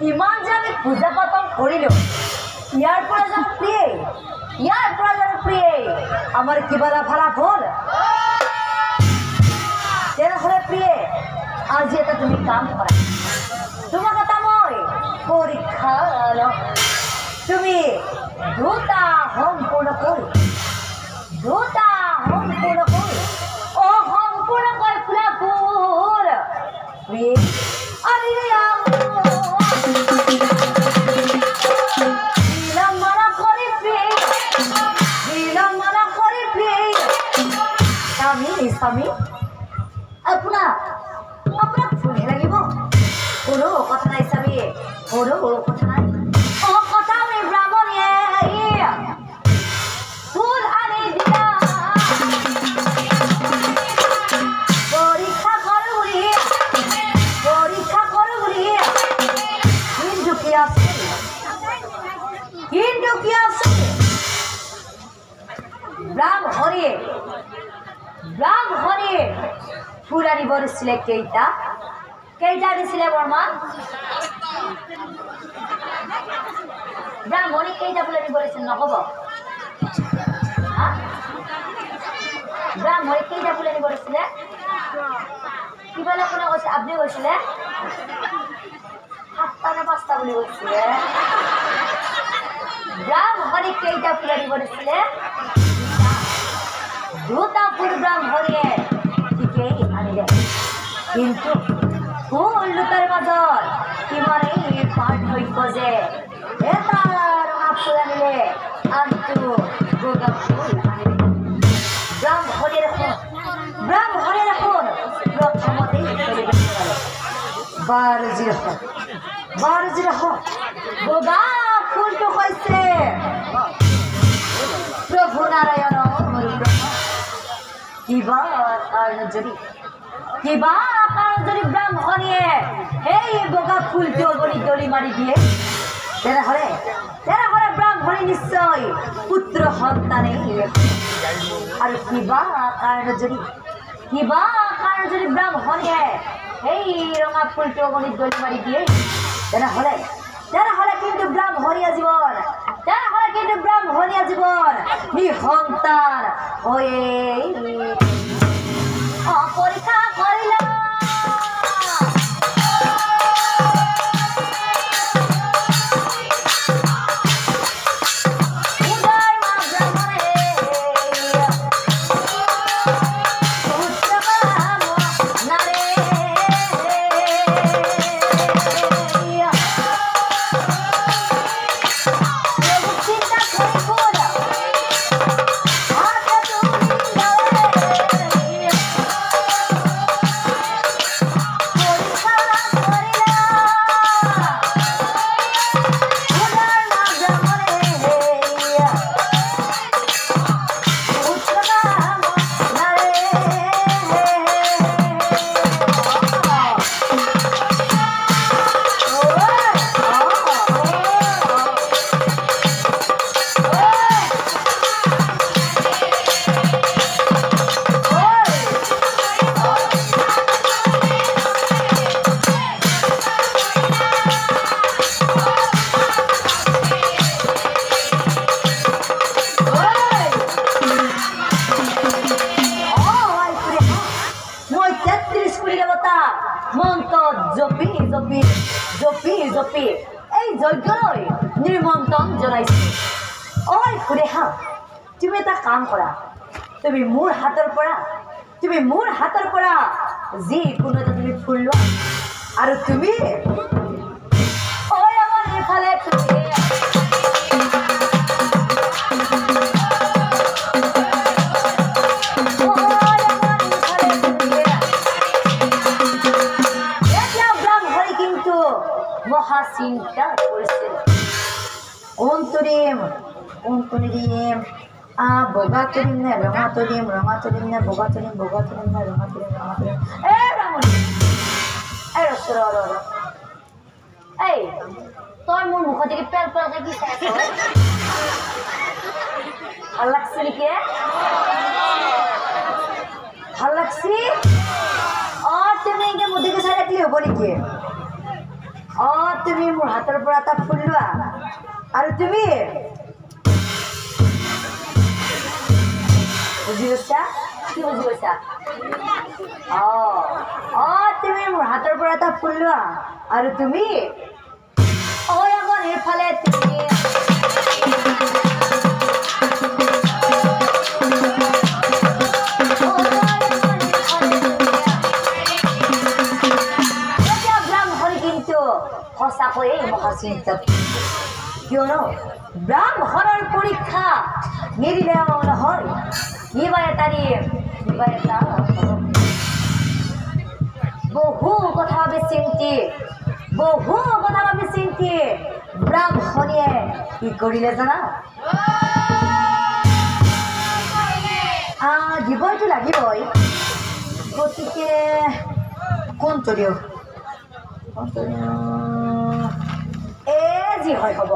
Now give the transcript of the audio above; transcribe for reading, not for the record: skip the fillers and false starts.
ইমান যে আমি পূজা পাতল কৰিলো ইয়াৰ পৰা যেন প্ৰিয়ে আমাৰ কিবা এটা ফলাফল তেনেহ'লে প্ৰিয়ে আজি এটা তুমি কাম কৰা তোমাক এটা মই পৰীক্ষা লওঁ তুমি দুটা সম্পূৰ্ণ কৰি ফুলাফুল প্ৰিয়ে স্বামী আপোনাক ফুলহে লাগিব কোনো কথা নাই স্বামী কোনো কথা নাই কথা আমি ব্ৰাহ্মণীয়ে ফুল আনি দিলা পৰীক্ষা কৰো বুলি কিন্তু কি আছে ব্ৰাহ্মণীয়ে ফুল আনিব দিছিলে কেইটা দিছিলে বৰ্মা ব্ৰাহ্মণী কেইটা ফুল আনিব দিছিল নক'ব ব্ৰাহ্মণী কেইটা ফুল আনিব দিছিলে কিবা কোনে কৈছে আপুনি কৈছিলে 7টা নে 5টা বুলি কৈছিলে ব্ৰাহ্মণী কেইটা ফুল আনিব দিছিলে দুটা ফুল ব্ৰাহ্মণীয়ে ঠিকেই আনিলে কিন্তু ফুল দুটাৰ মাজত কিমানেই পাৰ্থক্য যে এটা ৰঙা ফুল আনিলে আনটো বগা ফুল আনিলে ব্ৰাহ্মণীয়ে দেখোন প্ৰথমতেই বাৰজি ৰাখক বগা ফুলটো কৈছে প্ৰভু নাৰায়ণ কিবা কাৰণ যদি ব্ৰাহ্মণীয়ে সেই বগা ফুলটো দলি মাৰি দিয়ে তেনেহ'লে ব্ৰাহ্মণী নিশ্চয় পুত্ৰ সন্তানেই আৰু কিবা কাৰণ যদি ব্ৰাহ্মণীয়ে সেই ৰঙা ফুলটো দলি মাৰি দিয়ে তেনেহ'লে কিন্তু ব্ৰাহ্মণীয়া জীৱন নিঃসন্তান হৈয়ে পৰীক্ষা কৰিলা জপি এই যজ্ঞলৈ নিমন্ত্ৰণ জনাইছে ঐ সুৰেহা তুমি এটা কাম কৰা তুমি মোৰ হাতৰ পৰা যিকোনো এটা তুমি ফুল লোৱা আৰু তুমি ঐ আমাৰ এইফালে চিন্তা কৰিছিল কোনটো দিম বগা তুলিম নে ৰঙা তুলিম নে বগা তুলিম নে ৰঙা তুলিম তই মোৰ মুখত দেখি পেল কি চাই আছ ভাল লাগছে নেকি তুমি এনেকে মুদিকে চাই ৰাখিলে হ'ব নেকি তুমি মোৰ হাতৰ পৰা এটা ফুল লোৱা আৰু তুমি বুজি পাইছা কি বুজি পাইছা তুমি মোৰ হাতৰ পৰা এটা ফুল লোৱা আৰু তুমি এইফালে তুমি সঁচাকৈয়ে মহাচিন্তক কিয়নো ব্ৰাহ্মণৰ পৰীক্ষা নিদিলেও নহয় কিবা এটা বহু কথা ভাবি চিন্তি ব্ৰাহ্মণীয়ে কি কৰিলে জানা দিবইতো লাগিবই গতিকে কোনটো দিওঁ যি হয় হ'ব